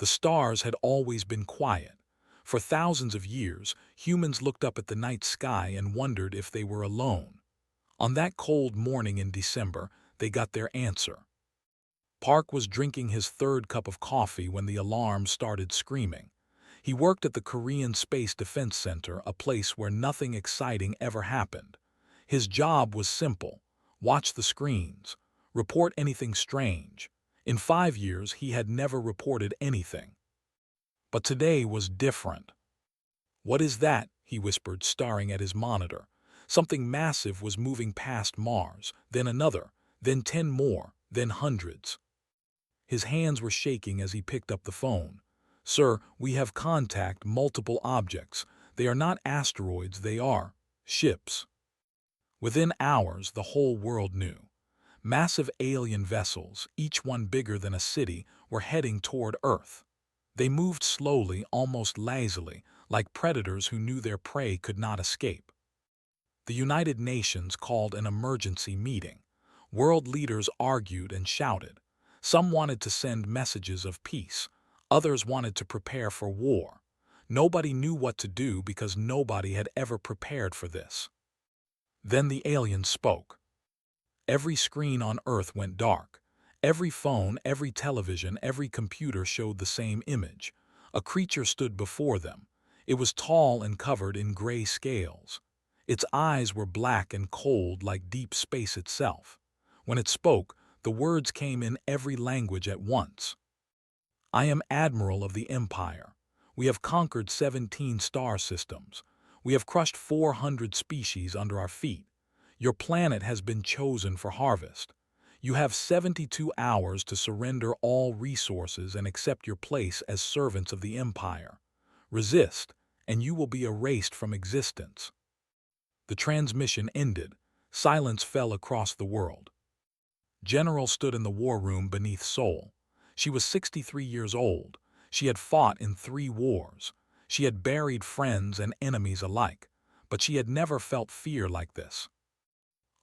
The stars had always been quiet. For thousands of years, humans looked up at the night sky and wondered if they were alone. On that cold morning in December, they got their answer. Park was drinking his third cup of coffee when the alarm started screaming. He worked at the Korean Space Defense Center, a place where nothing exciting ever happened. His job was simple: watch the screens, report anything strange. In 5 years, he had never reported anything. But today was different. "What is that?" he whispered, staring at his monitor. Something massive was moving past Mars, then another, then 10 more, then hundreds. His hands were shaking as he picked up the phone. "Sir, we have contact multiple objects. They are not asteroids, they are ships." Within hours, the whole world knew. Massive alien vessels, each one bigger than a city, were heading toward Earth. They moved slowly, almost lazily, like predators who knew their prey could not escape. The United Nations called an emergency meeting. World leaders argued and shouted. Some wanted to send messages of peace. Others wanted to prepare for war. Nobody knew what to do because nobody had ever prepared for this. Then the aliens spoke. Every screen on Earth went dark. Every phone, every television, every computer showed the same image. A creature stood before them. It was tall and covered in gray scales. Its eyes were black and cold like deep space itself. When it spoke, the words came in every language at once. "I am Admiral of the Empire. We have conquered 17 star systems. We have crushed 400 species under our feet. Your planet has been chosen for harvest. You have 72 hours to surrender all resources and accept your place as servants of the Empire. Resist, and you will be erased from existence." The transmission ended. Silence fell across the world. General stood in the war room beneath Seoul. She was 63 years old. She had fought in 3 wars. She had buried friends and enemies alike, but she had never felt fear like this.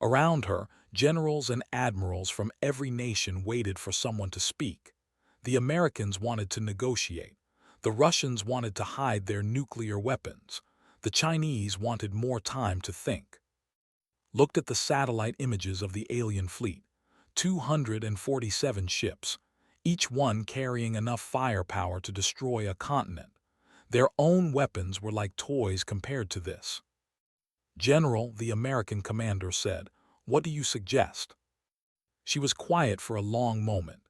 Around her, generals and admirals from every nation waited for someone to speak. The Americans wanted to negotiate. The Russians wanted to hide their nuclear weapons. The Chinese wanted more time to think. Looked at the satellite images of the alien fleet. 247 ships, each one carrying enough firepower to destroy a continent. Their own weapons were like toys compared to this. "General," the American commander said, "what do you suggest?" She was quiet for a long moment.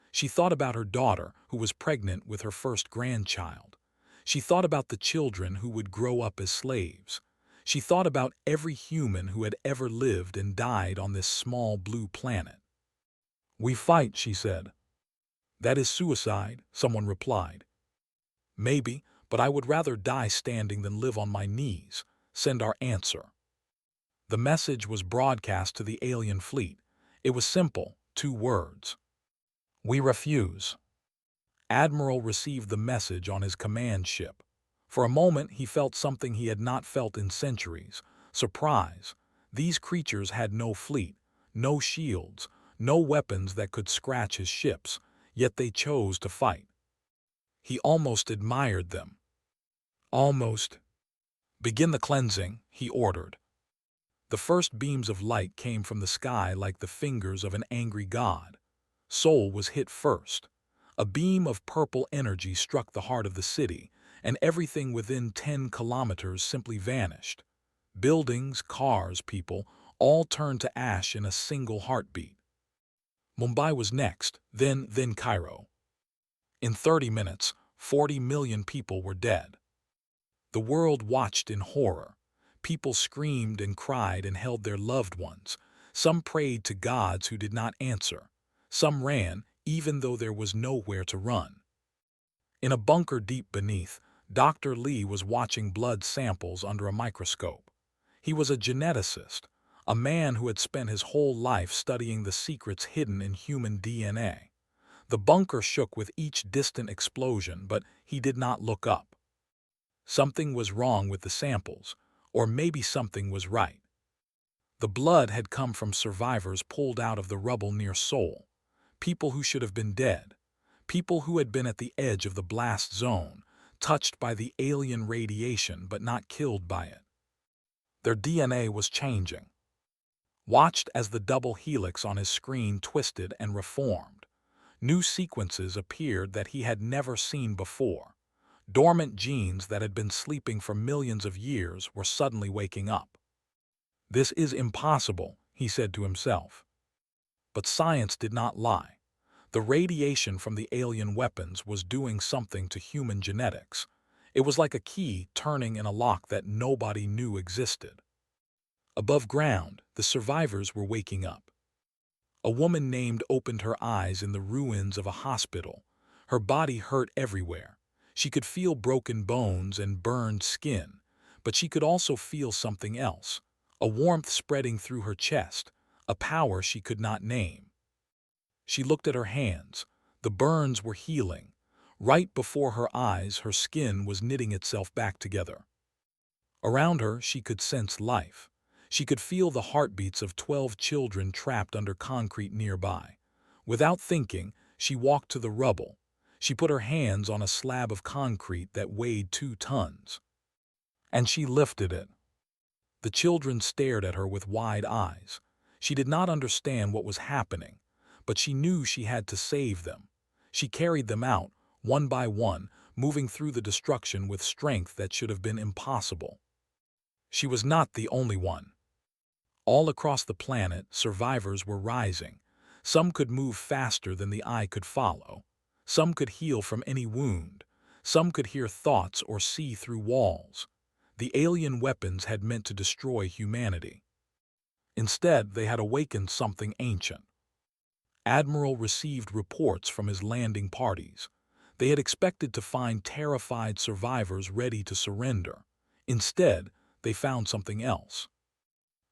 She thought about her daughter, who was pregnant with her first grandchild. She thought about the children who would grow up as slaves. She thought about every human who had ever lived and died on this small blue planet. "We fight," she said. "That is suicide," someone replied. "Maybe, but I would rather die standing than live on my knees. Send our answer." The message was broadcast to the alien fleet. It was simple, 2 words. "We refuse." Admiral received the message on his command ship. For a moment he felt something he had not felt in centuries: surprise. These creatures had no fleet, no shields, no weapons that could scratch his ships, yet they chose to fight. He almost admired them. Almost. "Begin the cleansing," he ordered. The first beams of light came from the sky like the fingers of an angry god. Seoul was hit first. A beam of purple energy struck the heart of the city, and everything within 10 kilometers simply vanished. Buildings, cars, people, all turned to ash in a single heartbeat. Mumbai was next, then Cairo. In 30 minutes, 40 million people were dead. The world watched in horror. People screamed and cried and held their loved ones. Some prayed to gods who did not answer. Some ran, even though there was nowhere to run. In a bunker deep beneath, Dr. Lee was watching blood samples under a microscope. He was a geneticist, a man who had spent his whole life studying the secrets hidden in human DNA. The bunker shook with each distant explosion, but he did not look up. Something was wrong with the samples, or maybe something was right. The blood had come from survivors pulled out of the rubble near Seoul, people who should have been dead, People who had been at the edge of the blast zone, touched by the alien radiation but not killed by it. Their DNA was changing. Watched as the double helix on his screen twisted and reformed. New sequences appeared that he had never seen before. Dormant genes that had been sleeping for millions of years were suddenly waking up. "This is impossible," he said to himself. But science did not lie. The radiation from the alien weapons was doing something to human genetics. It was like a key turning in a lock that nobody knew existed. Above ground, the survivors were waking up. A woman named opened her eyes in the ruins of a hospital. Her body hurt everywhere. She could feel broken bones and burned skin, but she could also feel something else, a warmth spreading through her chest, a power she could not name. She looked at her hands. The burns were healing. Right before her eyes, her skin was knitting itself back together. Around her, she could sense life. She could feel the heartbeats of 12 children trapped under concrete nearby. Without thinking, she walked to the rubble. She put her hands on a slab of concrete that weighed 2 tons. And she lifted it. The children stared at her with wide eyes. She did not understand what was happening, but she knew she had to save them. She carried them out, one by one, moving through the destruction with strength that should have been impossible. She was not the only one. All across the planet, survivors were rising. Some could move faster than the eye could follow. Some could heal from any wound. Some could hear thoughts or see through walls. The alien weapons had meant to destroy humanity. Instead, they had awakened something ancient. Admiral received reports from his landing parties. They had expected to find terrified survivors ready to surrender. Instead, they found something else.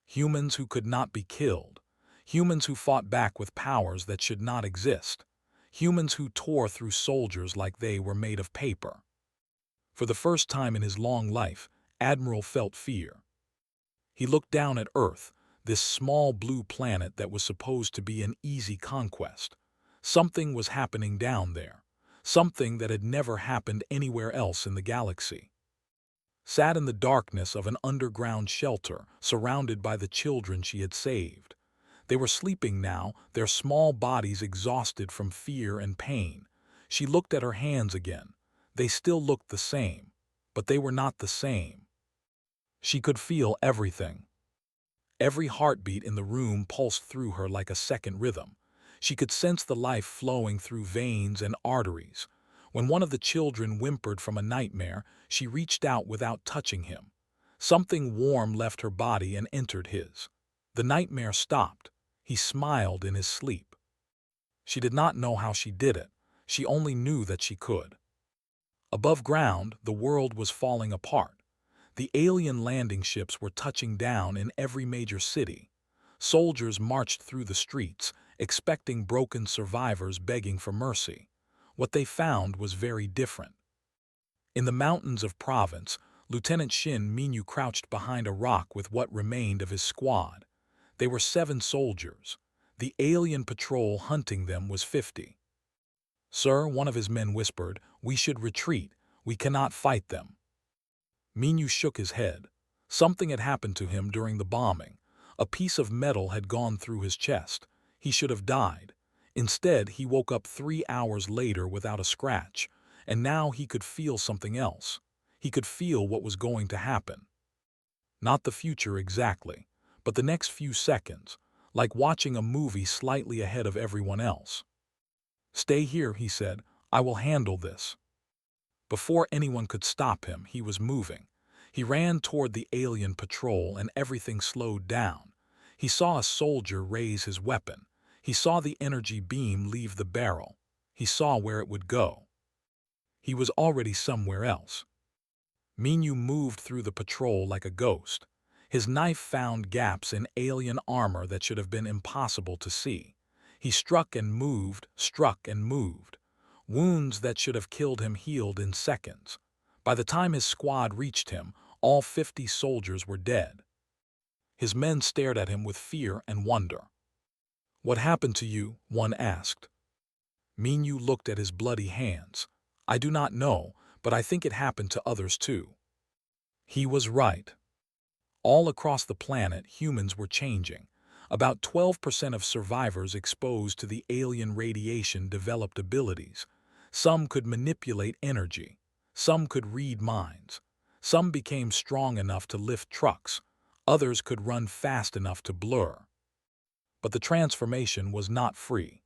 Humans who could not be killed. Humans who fought back with powers that should not exist. Humans who tore through soldiers like they were made of paper. For the first time in his long life, Admiral felt fear. He looked down at Earth, this small blue planet that was supposed to be an easy conquest. Something was happening down there. Something that had never happened anywhere else in the galaxy. Sat in the darkness of an underground shelter, surrounded by the children she had saved. They were sleeping now, their small bodies exhausted from fear and pain. She looked at her hands again. They still looked the same, but they were not the same. She could feel everything. Every heartbeat in the room pulsed through her like a second rhythm. She could sense the life flowing through veins and arteries. When one of the children whimpered from a nightmare, she reached out without touching him. Something warm left her body and entered his. The nightmare stopped. He smiled in his sleep. She did not know how she did it. She only knew that she could. Above ground, the world was falling apart. The alien landing ships were touching down in every major city. Soldiers marched through the streets, expecting broken survivors begging for mercy. What they found was very different. In the mountains of Province, Lieutenant Shin Minyu crouched behind a rock with what remained of his squad. They were 7 soldiers. The alien patrol hunting them was 50. "Sir," one of his men whispered, "we should retreat. We cannot fight them." Minyu shook his head. Something had happened to him during the bombing. A piece of metal had gone through his chest. He should have died. Instead, he woke up 3 hours later without a scratch, and now he could feel something else. He could feel what was going to happen. Not the future exactly, but the next few seconds, like watching a movie slightly ahead of everyone else. "Stay here," he said. "I will handle this." Before anyone could stop him, he was moving. He ran toward the alien patrol and everything slowed down. He saw a soldier raise his weapon. He saw the energy beam leave the barrel. He saw where it would go. He was already somewhere else. Minyu moved through the patrol like a ghost. His knife found gaps in alien armor that should have been impossible to see. He struck and moved, struck and moved. Wounds that should have killed him healed in seconds. By the time his squad reached him, all 50 soldiers were dead. His men stared at him with fear and wonder. "What happened to you?" one asked. Minyu looked at his bloody hands. I do not know, but I think it happened to others too. He was right. All across the planet, humans were changing. About 12% of survivors exposed to the alien radiation developed abilities. Some could manipulate energy. Some could read minds. Some became strong enough to lift trucks. Others could run fast enough to blur. But the transformation was not free.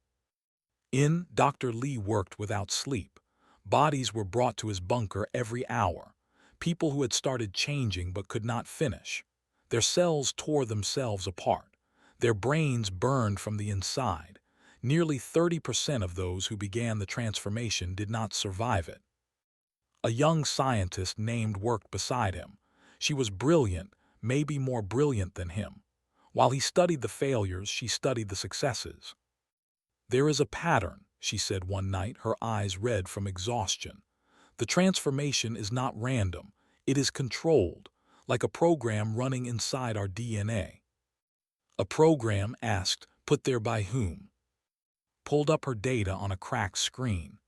Dr. Lee worked without sleep. Bodies were brought to his bunker every hour. People who had started changing but could not finish. Their cells tore themselves apart. Their brains burned from the inside. Nearly 30% of those who began the transformation did not survive it. A young scientist named worked beside him. She was brilliant, maybe more brilliant than him. While he studied the failures, she studied the successes. There is a pattern, she said one night, her eyes red from exhaustion. The transformation is not random. It is controlled, like a program running inside our DNA. A program asked, put there by whom? Pulled up her data on a cracked screen.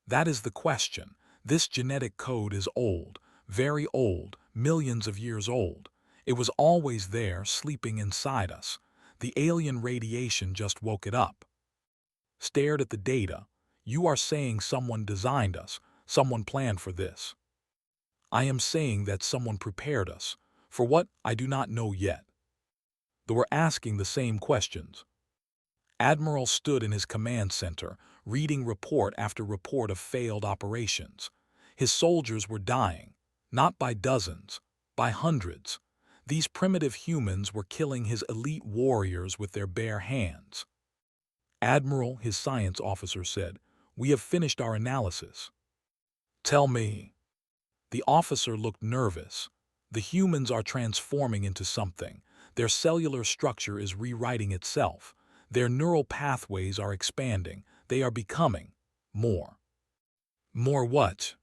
That is the question. This genetic code is old, very old, millions of years old. It was always there, sleeping inside us. The alien radiation just woke it up. Stared at the data. You are saying someone designed us, someone planned for this. I am saying that someone prepared us. For what, I do not know yet. They were asking the same questions. Admiral stood in his command center, reading report after report of failed operations. His soldiers were dying, not by dozens, by hundreds. These primitive humans were killing his elite warriors with their bare hands. Admiral, his science officer said, we have finished our analysis. Tell me. The officer looked nervous. The humans are transforming into something. Their cellular structure is rewriting itself. Their neural pathways are expanding. They are becoming more. More what?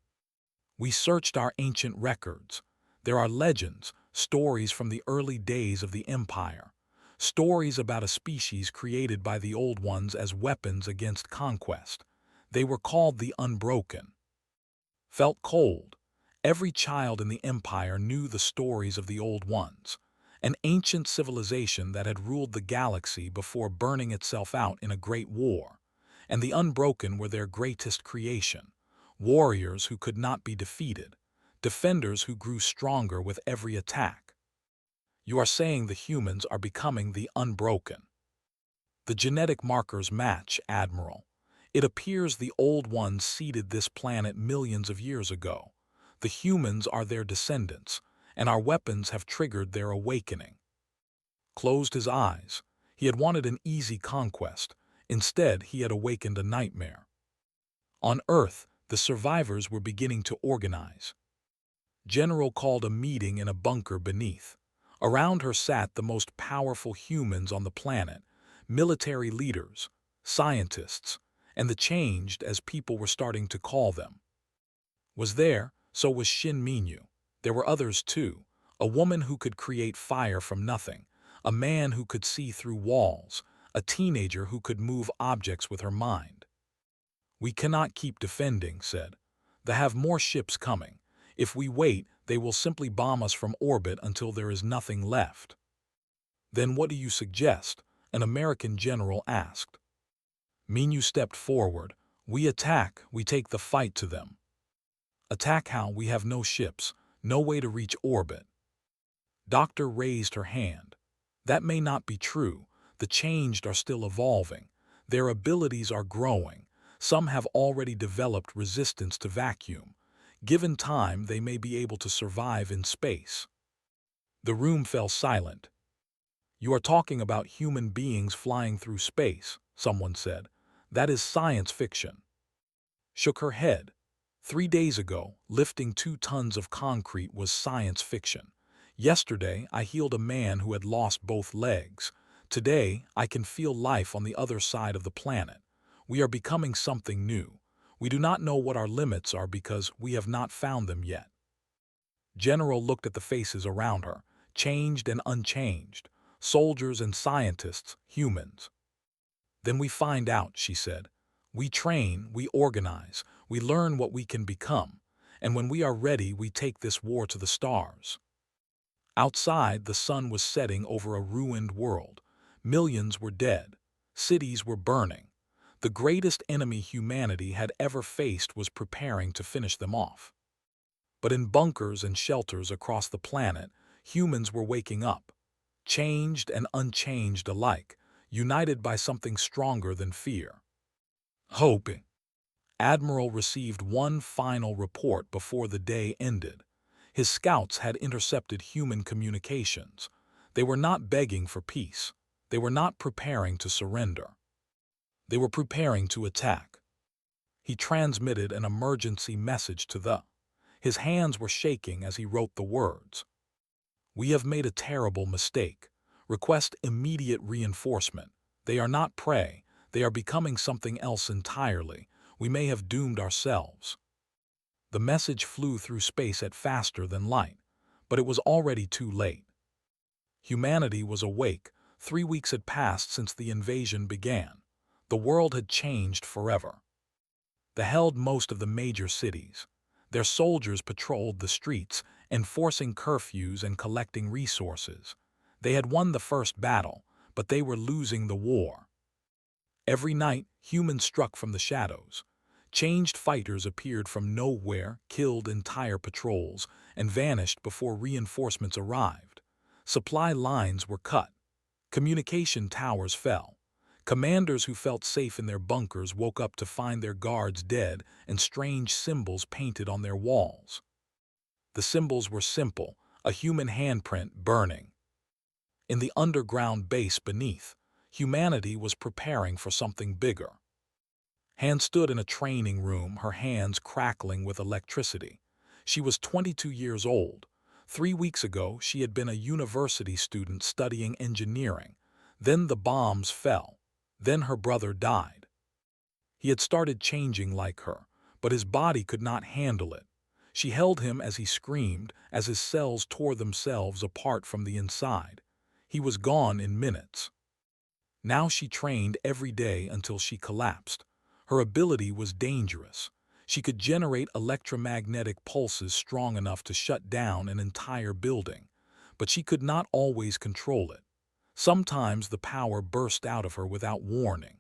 We searched our ancient records. There are legends, stories from the early days of the Empire. Stories about a species created by the old ones as weapons against conquest. They were called the Unbroken. Felt cold. Every child in the Empire knew the stories of the old ones. An ancient civilization that had ruled the galaxy before burning itself out in a great war. And the Unbroken were their greatest creation. Warriors who could not be defeated. Defenders who grew stronger with every attack. You are saying the humans are becoming the Unbroken. The genetic markers match, Admiral. It appears the old ones seeded this planet millions of years ago. The humans are their descendants, and our weapons have triggered their awakening. Closed his eyes. He had wanted an easy conquest. Instead, he had awakened a nightmare. On Earth, the survivors were beginning to organize. General called a meeting in a bunker beneath. Around her sat the most powerful humans on the planet, military leaders, scientists, and the changed as people were starting to call them. Was there, so was Shin Minyu. There were others too, a woman who could create fire from nothing, a man who could see through walls, a teenager who could move objects with her mind. We cannot keep defending, said. They have more ships coming. If we wait, they will simply bomb us from orbit until there is nothing left. Then what do you suggest? An American general asked. Minyu stepped forward. We attack, we take the fight to them. Attack how? We have no ships, no way to reach orbit. Doctor raised her hand. That may not be true. The changed are still evolving. Their abilities are growing. Some have already developed resistance to vacuum. Given time, they may be able to survive in space. The room fell silent. You are talking about human beings flying through space, someone said. That is science fiction. Shook her head. 3 days ago, lifting 2 tons of concrete was science fiction. Yesterday, I healed a man who had lost both legs. Today, I can feel life on the other side of the planet. We are becoming something new. We do not know what our limits are because we have not found them yet. General looked at the faces around her, changed and unchanged, soldiers and scientists, humans. Then we find out, she said. We train, we organize, we learn what we can become, and when we are ready, we take this war to the stars. Outside, the sun was setting over a ruined world. Millions were dead. Cities were burning. The greatest enemy humanity had ever faced was preparing to finish them off. But in bunkers and shelters across the planet, humans were waking up, changed and unchanged alike, united by something stronger than fear. Hope. Admiral received one final report before the day ended. His scouts had intercepted human communications. They were not begging for peace. They were not preparing to surrender. They were preparing to attack. He transmitted an emergency message to the. His hands were shaking as he wrote the words. "We have made a terrible mistake. Request immediate reinforcement. They are not prey. They are becoming something else entirely. We may have doomed ourselves." The message flew through space at faster than light, but it was already too late. Humanity was awake. 3 weeks had passed since the invasion began. The world had changed forever. They held most of the major cities. Their soldiers patrolled the streets, enforcing curfews and collecting resources. They had won the first battle, but they were losing the war. Every night, humans struck from the shadows. Changed fighters appeared from nowhere, killed entire patrols, and vanished before reinforcements arrived. Supply lines were cut. Communication towers fell. Commanders who felt safe in their bunkers woke up to find their guards dead and strange symbols painted on their walls. The symbols were simple, a human handprint burning. In the underground base beneath, humanity was preparing for something bigger. Han stood in a training room, her hands crackling with electricity. She was 22 years old. 3 weeks ago, she had been a university student studying engineering. Then the bombs fell. Then her brother died. He had started changing like her, but his body could not handle it. She held him as he screamed, as his cells tore themselves apart from the inside. He was gone in minutes. Now she trained every day until she collapsed. Her ability was dangerous. She could generate electromagnetic pulses strong enough to shut down an entire building, but she could not always control it. Sometimes the power burst out of her without warning.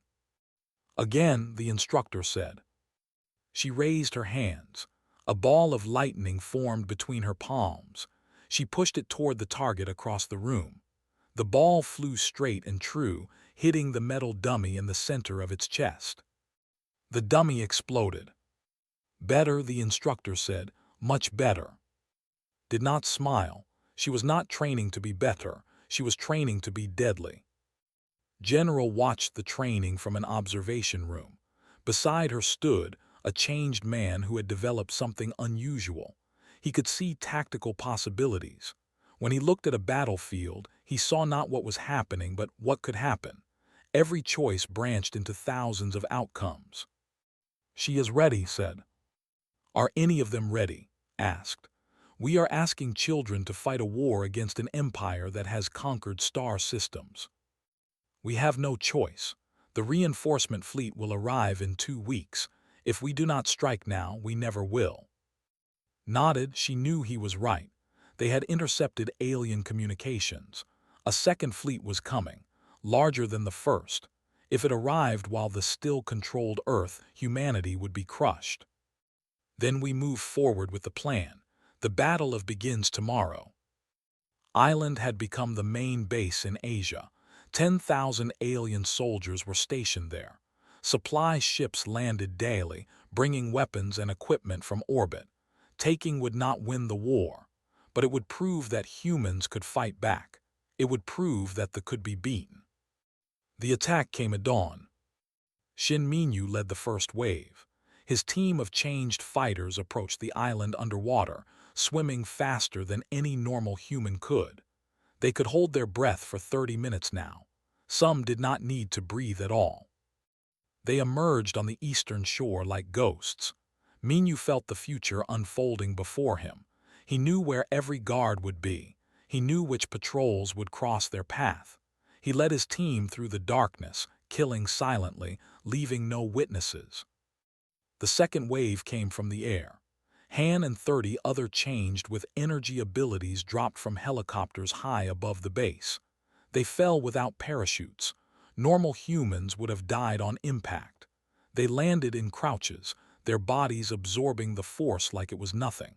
Again, the instructor said. She raised her hands. A ball of lightning formed between her palms. She pushed it toward the target across the room. The ball flew straight and true, hitting the metal dummy in the center of its chest. The dummy exploded. "Better," the instructor said, "much better." Did not smile. She was not training to be better. She was training to be deadly. General watched the training from an observation room. Beside her stood a changed man who had developed something unusual. He could see tactical possibilities. When he looked at a battlefield, he saw not what was happening, but what could happen. Every choice branched into thousands of outcomes. "She is ready," said. "Are any of them ready?" asked. "We are asking children to fight a war against an empire that has conquered star systems. We have no choice. The reinforcement fleet will arrive in 2 weeks. If we do not strike now, we never will." Nodded, she knew he was right. They had intercepted alien communications. A second fleet was coming, larger than the first. If it arrived while the still controlled Earth, humanity would be crushed. Then we move forward with the plan. The battle begins tomorrow. Island had become the main base in Asia. 10,000 alien soldiers were stationed there. Supply ships landed daily, bringing weapons and equipment from orbit. Taking would not win the war, but it would prove that humans could fight back. It would prove that they could be beaten. The attack came at dawn. Shin Minyu led the first wave. His team of changed fighters approached the island underwater, swimming faster than any normal human could. They could hold their breath for 30 minutes now. Some did not need to breathe at all. They emerged on the eastern shore like ghosts. Minyu felt the future unfolding before him. He knew where every guard would be. He knew which patrols would cross their path. He led his team through the darkness, killing silently, leaving no witnesses. The second wave came from the air. Han and 30 other changed with energy abilities dropped from helicopters high above the base. They fell without parachutes. Normal humans would have died on impact. They landed in crouches, their bodies absorbing the force like it was nothing.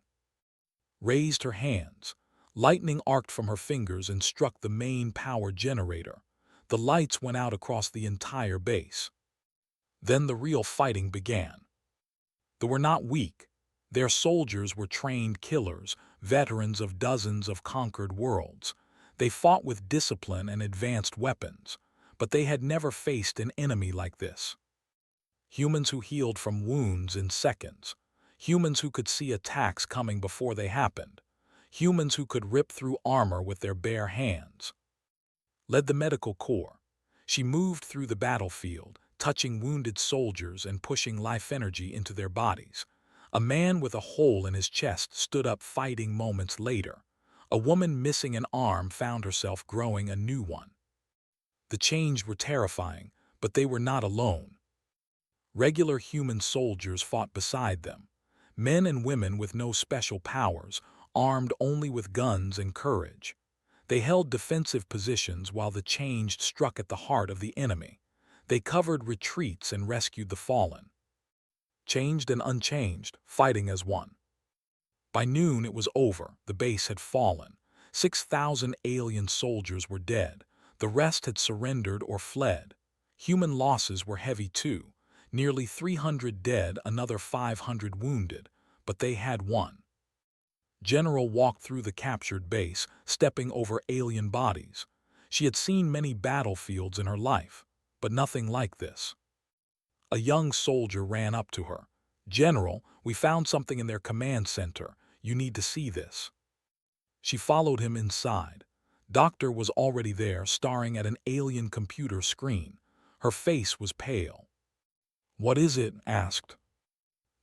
Raised her hands. Lightning arced from her fingers and struck the main power generator. The lights went out across the entire base. Then the real fighting began. They were not weak. Their soldiers were trained killers, veterans of dozens of conquered worlds. They fought with discipline and advanced weapons, but they had never faced an enemy like this. Humans who healed from wounds in seconds. Humans who could see attacks coming before they happened. Humans who could rip through armor with their bare hands. Led the medical corps. She moved through the battlefield, touching wounded soldiers and pushing life energy into their bodies. A man with a hole in his chest stood up fighting moments later. A woman missing an arm found herself growing a new one. The changes were terrifying, but they were not alone. Regular human soldiers fought beside them. Men and women with no special powers, armed only with guns and courage. They held defensive positions while the changed struck at the heart of the enemy. They covered retreats and rescued the fallen. Changed and unchanged, fighting as one. By noon it was over, the base had fallen. 6,000 alien soldiers were dead. The rest had surrendered or fled. Human losses were heavy too. Nearly 300 dead, another 500 wounded, but they had won. General walked through the captured base, stepping over alien bodies. She had seen many battlefields in her life, but nothing like this. A young soldier ran up to her. "General, we found something in their command center. You need to see this." She followed him inside. Doctor was already there, staring at an alien computer screen. Her face was pale. "What is it?" asked.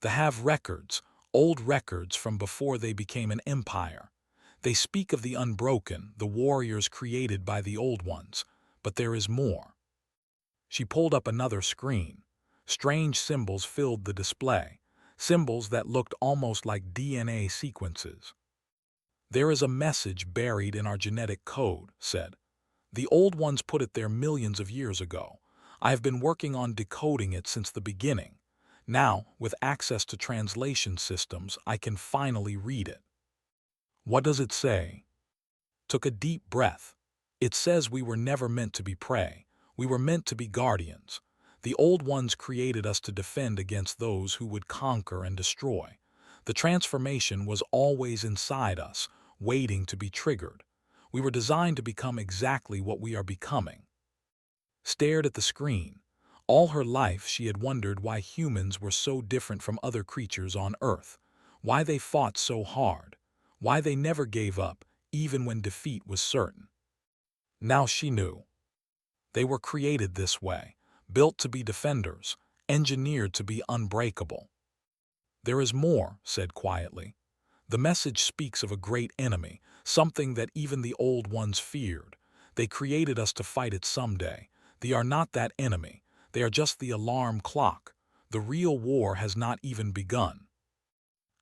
"They have records, old records from before they became an empire. They speak of the unbroken, the warriors created by the old ones, but there is more." She pulled up another screen. Strange symbols filled the display, symbols that looked almost like DNA sequences. "There is a message buried in our genetic code," said. "The old ones put it there millions of years ago. I have been working on decoding it since the beginning. Now, with access to translation systems, I can finally read it." "What does it say?" Took a deep breath. "It says we were never meant to be prey. We were meant to be guardians. The old ones created us to defend against those who would conquer and destroy. The transformation was always inside us, waiting to be triggered. We were designed to become exactly what we are becoming." Stared at the screen. All her life she had wondered why humans were so different from other creatures on Earth, why they fought so hard, why they never gave up, even when defeat was certain. Now she knew. They were created this way, built to be defenders, engineered to be unbreakable. "There is more," said quietly. "The message speaks of a great enemy, something that even the old ones feared. They created us to fight it someday. They are not that enemy. They are just the alarm clock. The real war has not even begun."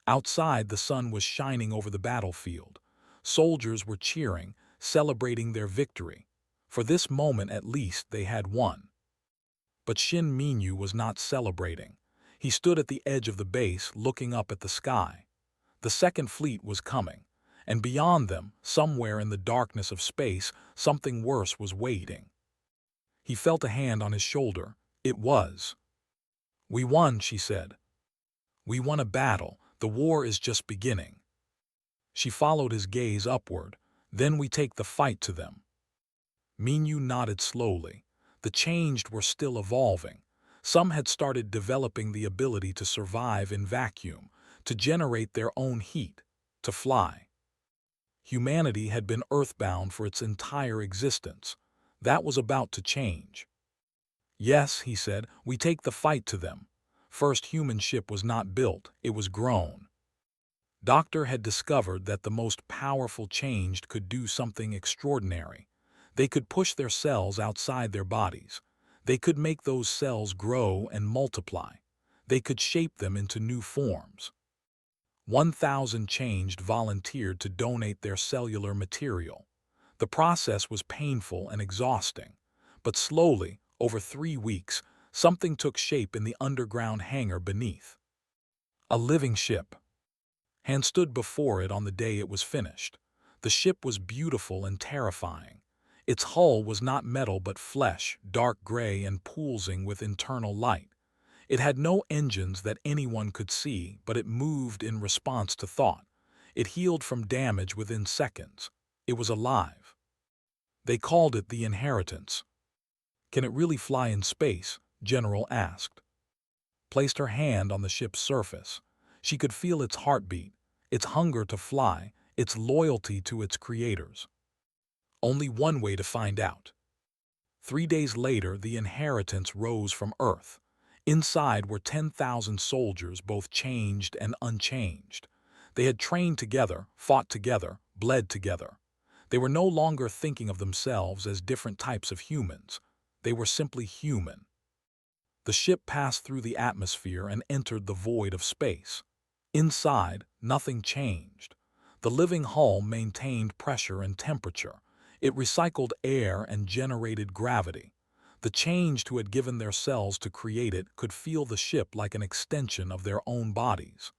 Outside, the sun was shining over the battlefield. Soldiers were cheering, celebrating their victory. For this moment at least they had won. But Shin Minyu was not celebrating. He stood at the edge of the base, looking up at the sky. The second fleet was coming, and beyond them, somewhere in the darkness of space, something worse was waiting. He felt a hand on his shoulder. It was. "We won," she said. "We won a battle. The war is just beginning." She followed his gaze upward. "Then we take the fight to them." Minyu nodded slowly. The changed were still evolving. Some had started developing the ability to survive in vacuum, to generate their own heat, to fly. Humanity had been earthbound for its entire existence. That was about to change. "Yes," he said, "we take the fight to them." First human ship was not built, it was grown. Doctor had discovered that the most powerful changed could do something extraordinary. They could push their cells outside their bodies. They could make those cells grow and multiply. They could shape them into new forms. 1,000 changed volunteered to donate their cellular material. The process was painful and exhausting, but slowly, over 3 weeks, something took shape in the underground hangar beneath. A living ship. Han stood before it on the day it was finished. The ship was beautiful and terrifying. Its hull was not metal but flesh, dark gray and pulsing with internal light. It had no engines that anyone could see, but it moved in response to thought. It healed from damage within seconds. It was alive. They called it the Inheritance. "Can it really fly in space?" General asked. Placed her hand on the ship's surface. She could feel its heartbeat, its hunger to fly, its loyalty to its creators. Only one way to find out. 3 days later, the Inheritance rose from Earth. Inside were 10,000 soldiers, both changed and unchanged. They had trained together, fought together, bled together. They were no longer thinking of themselves as different types of humans. They were simply human. The ship passed through the atmosphere and entered the void of space. Inside, nothing changed. The living hull maintained pressure and temperature. It recycled air and generated gravity. The changed who had given their cells to create it could feel the ship like an extension of their own bodies.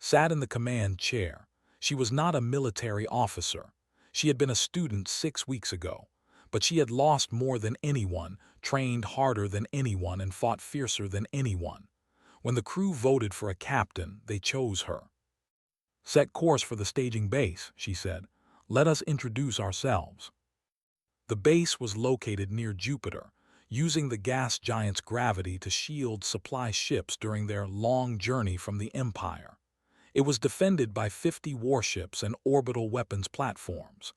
Sat in the command chair. She was not a military officer. She had been a student 6 weeks ago. But she had lost more than anyone, trained harder than anyone, and fought fiercer than anyone. When the crew voted for a captain, they chose her. "Set course for the staging base," she said. "Let us introduce ourselves." The base was located near Jupiter, using the gas giant's gravity to shield supply ships during their long journey from the Empire. It was defended by 50 warships and orbital weapons platforms.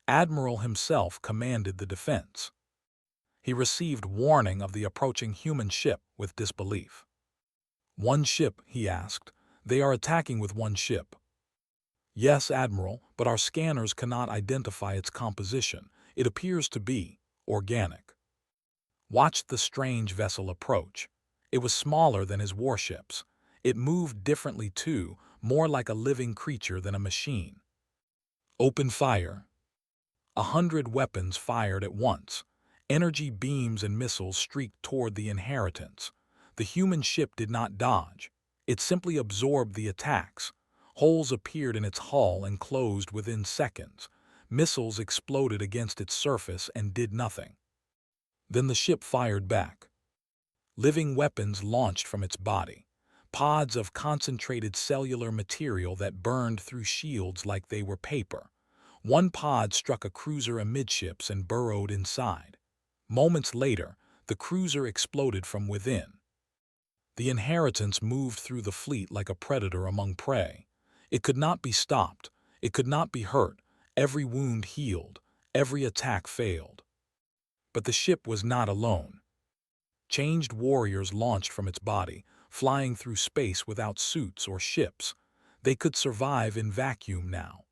Admiral himself commanded the defense. He received warning of the approaching human ship with disbelief. "One ship?" he asked. "They are attacking with one ship." "Yes, Admiral, but our scanners cannot identify its composition. It appears to be organic." Watched the strange vessel approach. It was smaller than his warships. It moved differently too, more like a living creature than a machine. "Open fire." 100 weapons fired at once. Energy beams and missiles streaked toward the Inheritance. The human ship did not dodge. It simply absorbed the attacks. Holes appeared in its hull and closed within seconds. Missiles exploded against its surface and did nothing. Then the ship fired back. Living weapons launched from its body. Pods of concentrated cellular material that burned through shields like they were paper. One pod struck a cruiser amidships and burrowed inside. Moments later, the cruiser exploded from within. The Inheritance moved through the fleet like a predator among prey. It could not be stopped. It could not be hurt. Every wound healed. Every attack failed. But the ship was not alone. Changed warriors launched from its body, flying through space without suits or ships. They could survive in vacuum now.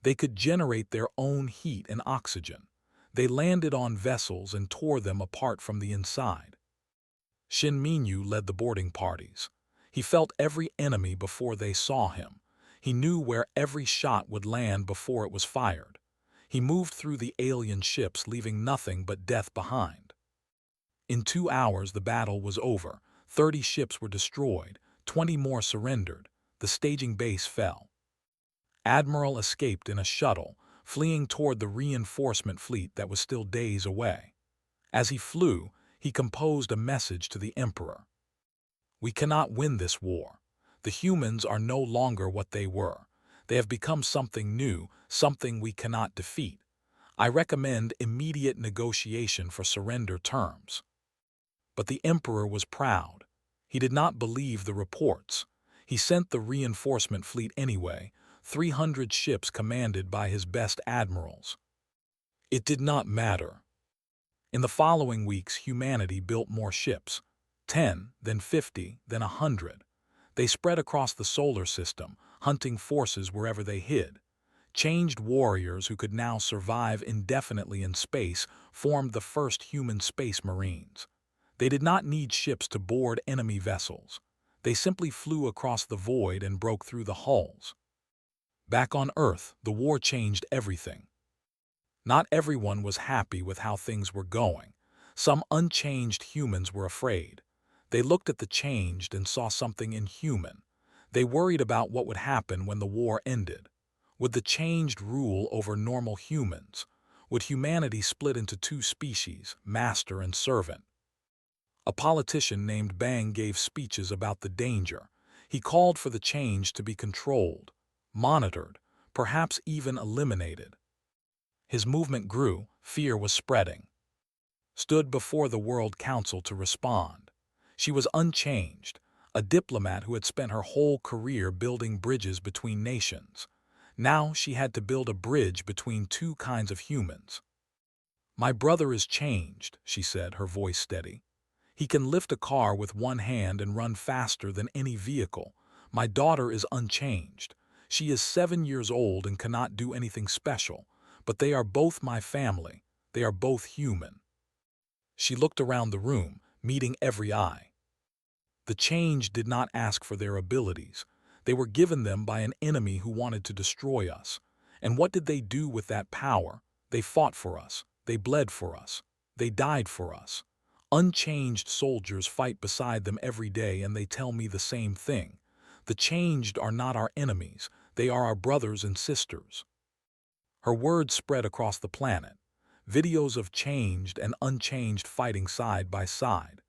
They could generate their own heat and oxygen. They landed on vessels and tore them apart from the inside. Shin Minyu led the boarding parties. He felt every enemy before they saw him. He knew where every shot would land before it was fired. He moved through the alien ships, leaving nothing but death behind. In 2 hours, the battle was over. 30 ships were destroyed. 20 more surrendered. The staging base fell. Admiral escaped in a shuttle, fleeing toward the reinforcement fleet that was still days away. As he flew, he composed a message to the Emperor. "We cannot win this war. The humans are no longer what they were. They have become something new, something we cannot defeat. I recommend immediate negotiation for surrender terms." But the Emperor was proud. He did not believe the reports. He sent the reinforcement fleet anyway, 300 ships commanded by his best admirals. It did not matter. In the following weeks, humanity built more ships. 10, then 50, then 100. They spread across the solar system, hunting forces wherever they hid. Changed warriors who could now survive indefinitely in space formed the first human space marines. They did not need ships to board enemy vessels. They simply flew across the void and broke through the hulls. Back on Earth, the war changed everything. Not everyone was happy with how things were going. Some unchanged humans were afraid. They looked at the changed and saw something inhuman. They worried about what would happen when the war ended. Would the changed rule over normal humans? Would humanity split into two species, master and servant? A politician named Bang gave speeches about the danger. He called for the change to be controlled, monitored, perhaps even eliminated. His movement grew, fear was spreading. Stood before the World Council to respond. She was unchanged, a diplomat who had spent her whole career building bridges between nations. Now she had to build a bridge between two kinds of humans. "My brother is changed," she said, her voice steady. "He can lift a car with one hand and run faster than any vehicle. My daughter is unchanged. She is 7 years old and cannot do anything special, but they are both my family. They are both human." She looked around the room, meeting every eye. The change did not ask for their abilities. They were given them by an enemy who wanted to destroy us. And what did they do with that power? They fought for us. They bled for us. They died for us. Unchanged soldiers fight beside them every day, and they tell me the same thing. The changed are not our enemies. They are our brothers and sisters. Her words spread across the planet. Videos of changed and unchanged fighting side by side.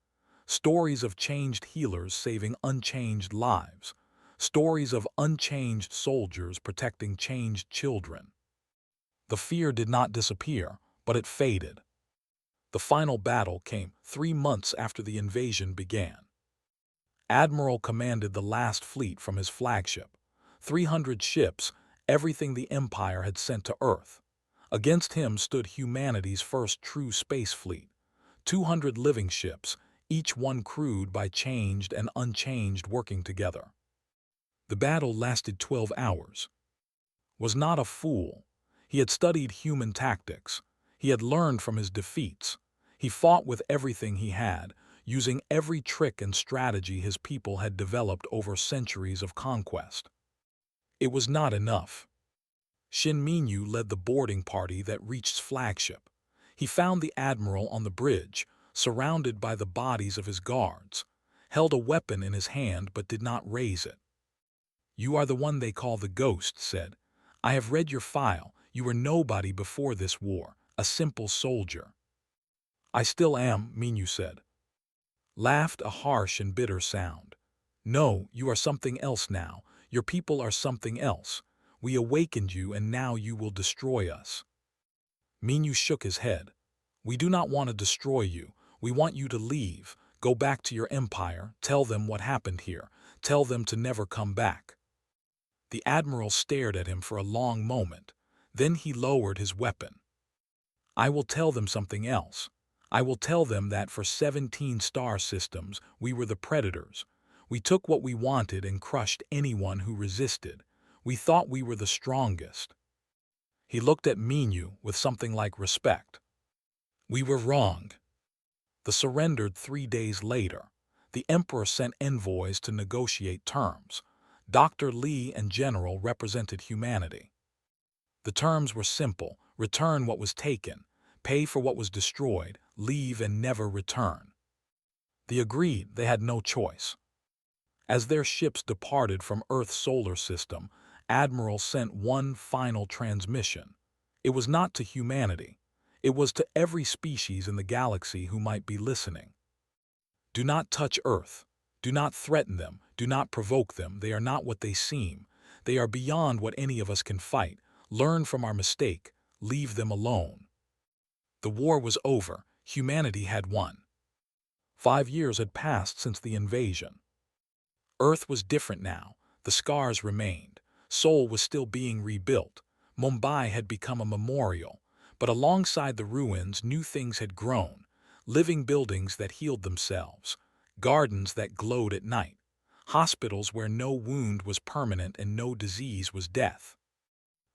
Stories of changed healers saving unchanged lives. Stories of unchanged soldiers protecting changed children. The fear did not disappear, but it faded. The final battle came 3 months after the invasion began. Admiral commanded the last fleet from his flagship. 300 ships, everything the Empire had sent to Earth. Against him stood humanity's first true space fleet. 200 living ships, each one crewed by changed and unchanged working together. The battle lasted 12 hours. Was not a fool. He had studied human tactics. He had learned from his defeats. He fought with everything he had, using every trick and strategy his people had developed over centuries of conquest. It was not enough. Shin Minyu led the boarding party that reached flagship. He found the admiral on the bridge, surrounded by the bodies of his guards, held a weapon in his hand but did not raise it. "You are the one they call the Ghost," said. "I have read your file. You were nobody before this war, a simple soldier." "I still am," Minyu said. Laughed a harsh and bitter sound. "No, you are something else now. Your people are something else. We awakened you and now you will destroy us." Minyu shook his head. "We do not want to destroy you. We want you to leave. Go back to your empire. Tell them what happened here. Tell them to never come back." The admiral stared at him for a long moment. Then he lowered his weapon. "I will tell them something else. I will tell them that for 17 star systems we were the predators. We took what we wanted and crushed anyone who resisted. We thought we were the strongest." He looked at Minyu with something like respect. "We were wrong." They surrendered 3 days later. The Emperor sent envoys to negotiate terms. Dr. Li and General represented humanity. The terms were simple: return what was taken, pay for what was destroyed, leave and never return. They agreed. They had no choice. As their ships departed from Earth's solar system, Admiral sent one final transmission. It was not to humanity. It was to every species in the galaxy who might be listening. "Do not touch Earth. Do not threaten them. Do not provoke them. They are not what they seem. They are beyond what any of us can fight. Learn from our mistake. Leave them alone." The war was over. Humanity had won. 5 years had passed since the invasion. Earth was different now. The scars remained. Seoul was still being rebuilt. Mumbai had become a memorial. But alongside the ruins, new things had grown. Living buildings that healed themselves. Gardens that glowed at night. Hospitals where no wound was permanent and no disease was death.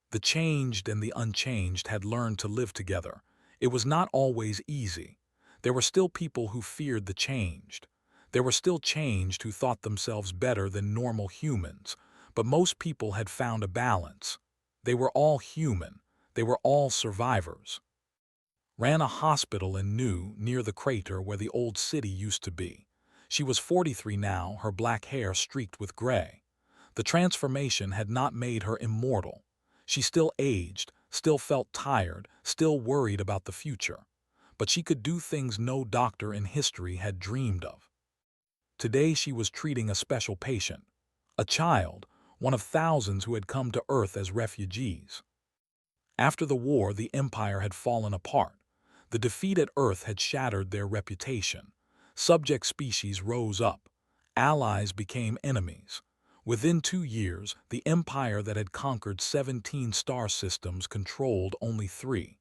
The changed and the unchanged had learned to live together. It was not always easy. There were still people who feared the changed. There were still changed who thought themselves better than normal humans, but most people had found a balance. They were all human. They were all survivors. Ran a hospital in New, near the crater where the old city used to be. She was 43 now, her black hair streaked with gray. The transformation had not made her immortal. She still aged, still felt tired, still worried about the future. But she could do things no doctor in history had dreamed of. Today she was treating a special patient, a child, one of thousands who had come to Earth as refugees. After the war, the Empire had fallen apart. The defeat at Earth had shattered their reputation. Subject species rose up. Allies became enemies. Within 2 years, the Empire that had conquered 17 star systems controlled only 3.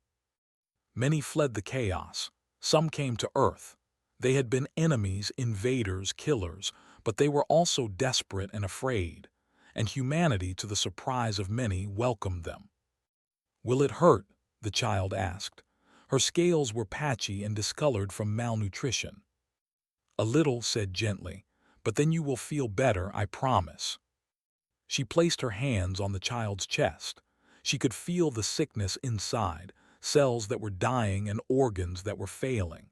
Many fled the chaos. Some came to Earth. They had been enemies, invaders, killers, but they were also desperate and afraid. And humanity, to the surprise of many, welcomed them. "Will it hurt?" the child asked. Her scales were patchy and discolored from malnutrition. "A little," said gently, "but then you will feel better, I promise." She placed her hands on the child's chest. She could feel the sickness inside, cells that were dying and organs that were failing.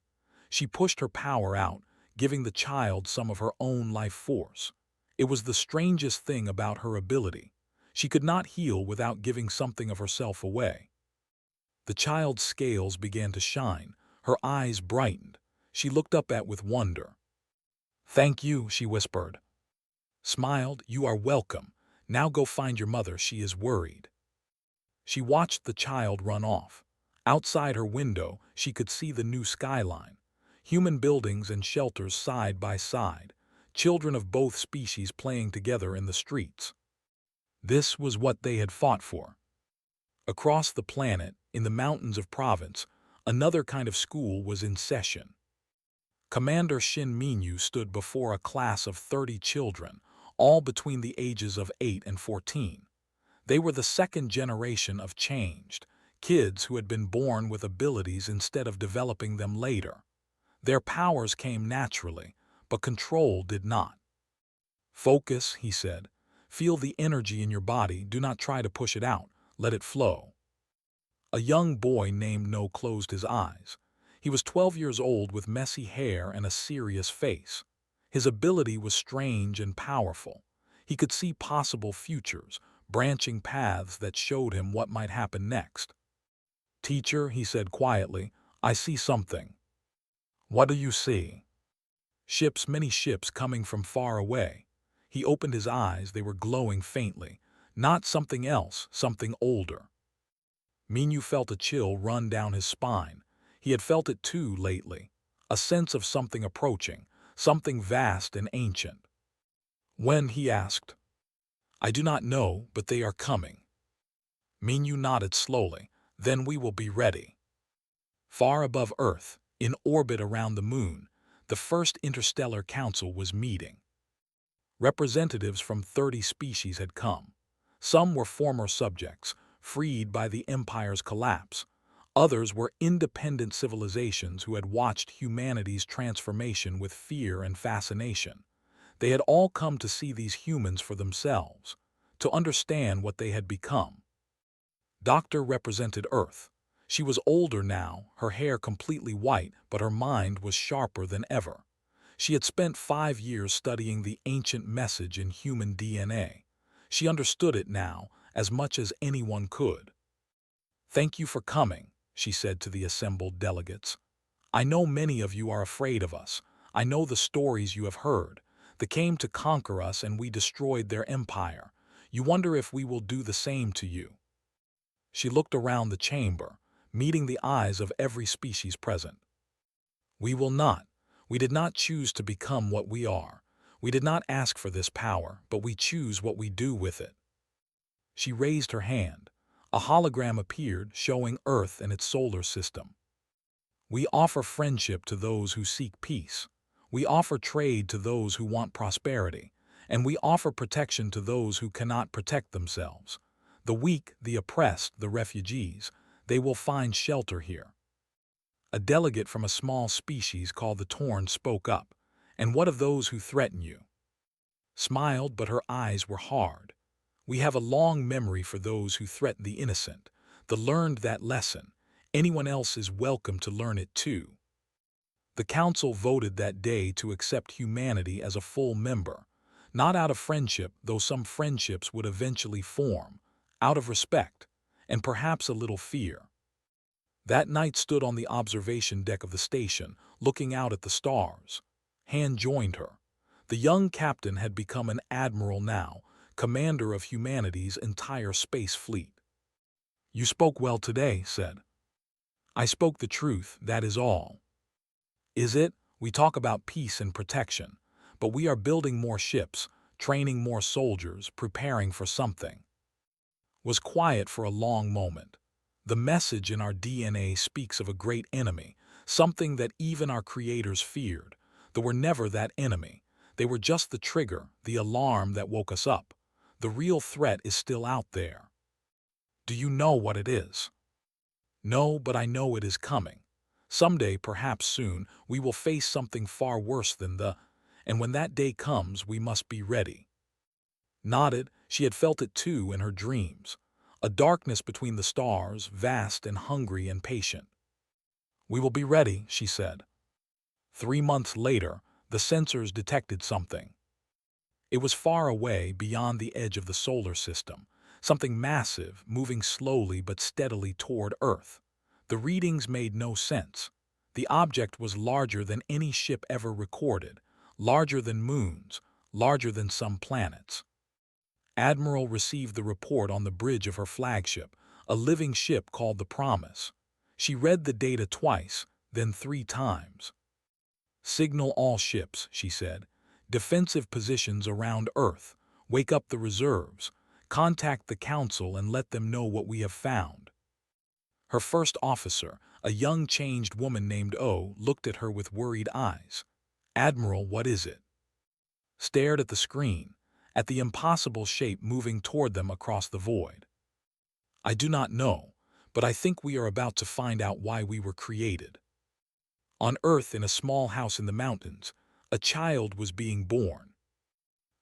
She pushed her power out, giving the child some of her own life force. It was the strangest thing about her ability. She could not heal without giving something of herself away. The child's scales began to shine. Her eyes brightened. She looked up with wonder. "Thank you," she whispered. Smiled. "You are welcome. Now go find your mother. She is worried." She watched the child run off. Outside her window, she could see the new skyline. Human buildings and shelters side by side. Children of both species playing together in the streets. This was what they had fought for. Across the planet, in the mountains of Province, another kind of school was in session. Commander Shin Minyu stood before a class of 30 children, all between the ages of 8 and 14. They were the second generation of changed, kids who had been born with abilities instead of developing them later. Their powers came naturally, but control did not. "Focus," he said. "Feel the energy in your body. Do not try to push it out. Let it flow." A young boy named No closed his eyes. He was 12 years old with messy hair and a serious face. His ability was strange and powerful. He could see possible futures, branching paths that showed him what might happen next. "Teacher," he said quietly, "I see something." "What do you see?" "Ships, many ships coming from far away." He opened his eyes. They were glowing faintly. Not something else, something older. Minyu felt a chill run down his spine. He had felt it too lately. A sense of something approaching, something vast and ancient. "When?" he asked. "I do not know, but they are coming." Minyu nodded slowly. "Then we will be ready." Far above Earth, in orbit around the moon, the first interstellar council was meeting. Representatives from 30 species had come. Some were former subjects, freed by the Empire's collapse. Others were independent civilizations who had watched humanity's transformation with fear and fascination. They had all come to see these humans for themselves, to understand what they had become. Doctor represented Earth. She was older now, her hair completely white, but her mind was sharper than ever. She had spent 5 years studying the ancient message in human DNA. She understood it now, as much as anyone could. "Thank you for coming," she said to the assembled delegates. "I know many of you are afraid of us. I know the stories you have heard. They came to conquer us and we destroyed their empire. You wonder if we will do the same to you." She looked around the chamber, meeting the eyes of every species present. "We will not. We did not choose to become what we are. We did not ask for this power, but we choose what we do with it." She raised her hand. A hologram appeared, showing Earth and its solar system. "We offer friendship to those who seek peace. We offer trade to those who want prosperity. And we offer protection to those who cannot protect themselves. The weak, the oppressed, the refugees, they will find shelter here." A delegate from a small species called the Torn spoke up. "And what of those who threaten you?" Smiled, but her eyes were hard. "We have a long memory for those who threaten the innocent, the learned that lesson. Anyone else is welcome to learn it too." The council voted that day to accept humanity as a full member, not out of friendship, though some friendships would eventually form, out of respect, and perhaps a little fear. That night stood on the observation deck of the station, looking out at the stars. Han joined her. The young captain had become an admiral now, commander of humanity's entire space fleet. "You spoke well today," said. "I spoke the truth, that is all." "Is it? We talk about peace and protection, but we are building more ships, training more soldiers, preparing for something." Was quiet for a long moment. The message in our DNA speaks of a great enemy, something that even our creators feared. They were never that enemy. They were just the trigger, the alarm that woke us up. The real threat is still out there. "Do you know what it is?" "No, but I know it is coming. Someday, perhaps soon, we will face something far worse than and when that day comes, we must be ready." Nodded. She had felt it too in her dreams. A darkness between the stars, vast and hungry and patient. "We will be ready," she said. 3 months later, the sensors detected something. It was far away, beyond the edge of the solar system, something massive, moving slowly but steadily toward Earth. The readings made no sense. The object was larger than any ship ever recorded, larger than moons, larger than some planets. Admiral received the report on the bridge of her flagship, a living ship called the Promise. She read the data twice, then 3 times. "Signal all ships," she said. "Defensive positions around Earth. Wake up the reserves. Contact the Council and let them know what we have found." Her first officer, a young changed woman named O, looked at her with worried eyes. "Admiral, what is it?" Stared at the screen, at the impossible shape moving toward them across the void. "I do not know, but I think we are about to find out why we were created." On Earth, in a small house in the mountains, a child was being born.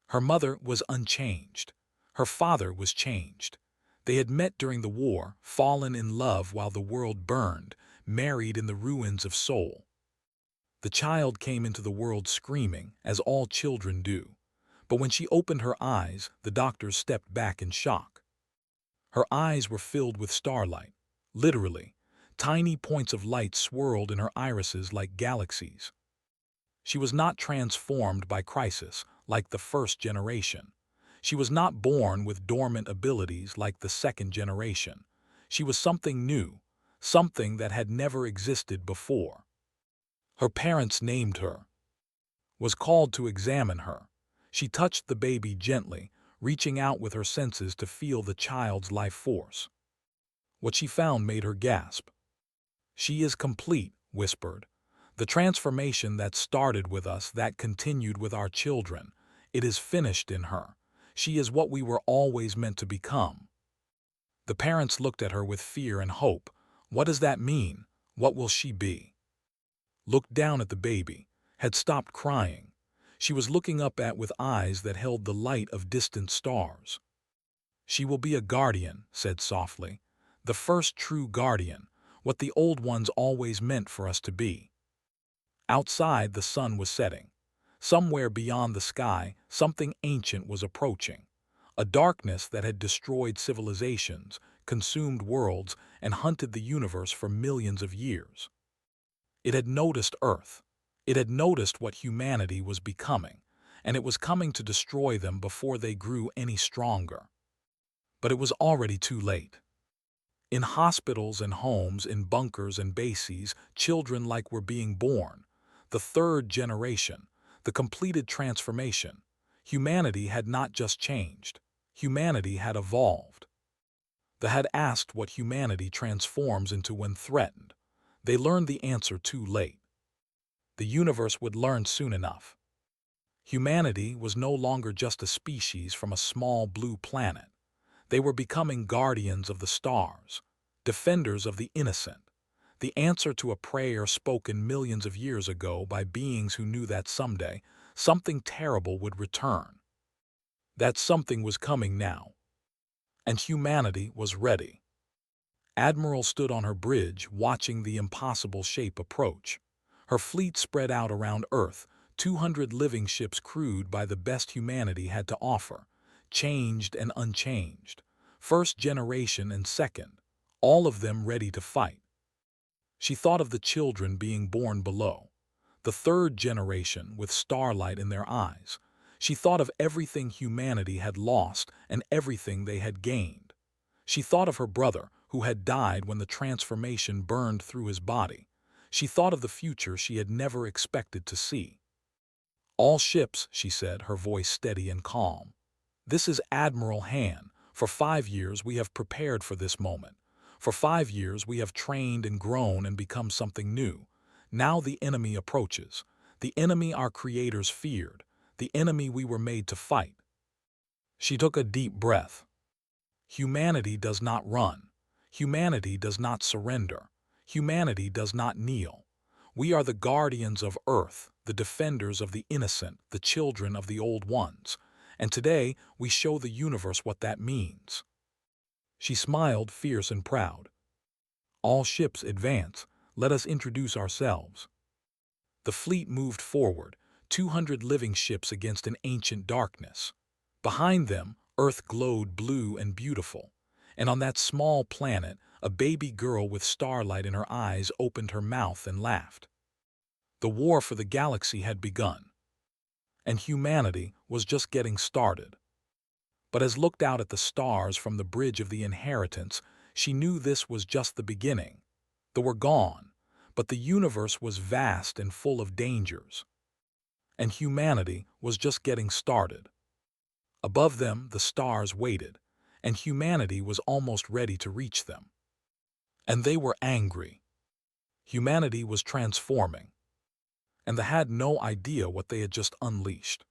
Her mother was unchanged. Her father was changed. They had met during the war, fallen in love while the world burned, married in the ruins of Seoul. The child came into the world screaming, as all children do. But when she opened her eyes, the doctors stepped back in shock. Her eyes were filled with starlight. Literally, tiny points of light swirled in her irises like galaxies. She was not transformed by crisis, like the first generation. She was not born with dormant abilities like the second generation. She was something new, something that had never existed before. Her parents named her. Was called to examine her. She touched the baby gently, reaching out with her senses to feel the child's life force. What she found made her gasp. "She is complete," whispered. "The transformation that started with us, that continued with our children, it is finished in her. She is what we were always meant to become." The parents looked at her with fear and hope. "What does that mean? What will she be?" Looked down at the baby, had stopped crying. She was looking up with eyes that held the light of distant stars. "She will be a guardian," said softly. "The first true guardian, what the old ones always meant for us to be." Outside, the sun was setting. Somewhere beyond the sky, something ancient was approaching. A darkness that had destroyed civilizations, consumed worlds, and hunted the universe for millions of years. It had noticed Earth. It had noticed what humanity was becoming, and it was coming to destroy them before they grew any stronger. But it was already too late. In hospitals and homes, in bunkers and bases, children like were being born. The third generation, the completed transformation. Humanity had not just changed. Humanity had evolved. They had asked what humanity transforms into when threatened. They learned the answer too late. The universe would learn soon enough. Humanity was no longer just a species from a small blue planet. They were becoming guardians of the stars, defenders of the innocent. The answer to a prayer spoken millions of years ago by beings who knew that someday something terrible would return. That something was coming now, and humanity was ready. Admiral stood on her bridge, watching the impossible shape approach. Her fleet spread out around Earth, 200 living ships crewed by the best humanity had to offer, changed and unchanged, first generation and second, all of them ready to fight. She thought of the children being born below, the third generation with starlight in their eyes. She thought of everything humanity had lost and everything they had gained. She thought of her brother, who had died when the transformation burned through his body. She thought of the future she had never expected to see. "All ships," she said, her voice steady and calm. "This is Admiral Han. For 5 years we have prepared for this moment. For 5 years we have trained and grown and become something new. Now the enemy approaches. The enemy our creators feared. The enemy we were made to fight." She took a deep breath. Humanity does not run. Humanity does not surrender. Humanity does not kneel. We are the guardians of Earth, the defenders of the innocent, the children of the old ones. And today we show the universe what that means. She smiled, fierce and proud. "All ships advance. Let us introduce ourselves." The fleet moved forward, 200 living ships against an ancient darkness. Behind them, Earth glowed blue and beautiful, and on that small planet, a baby girl with starlight in her eyes opened her mouth and laughed. The war for the galaxy had begun, and humanity was just getting started. But as looked out at the stars from the bridge of the inheritance, she knew this was just the beginning. They were gone, but the universe was vast and full of dangers, and humanity was just getting started. Above them, the stars waited, and humanity was almost ready to reach them. And they were angry. Humanity was transforming, and they had no idea what they had just unleashed.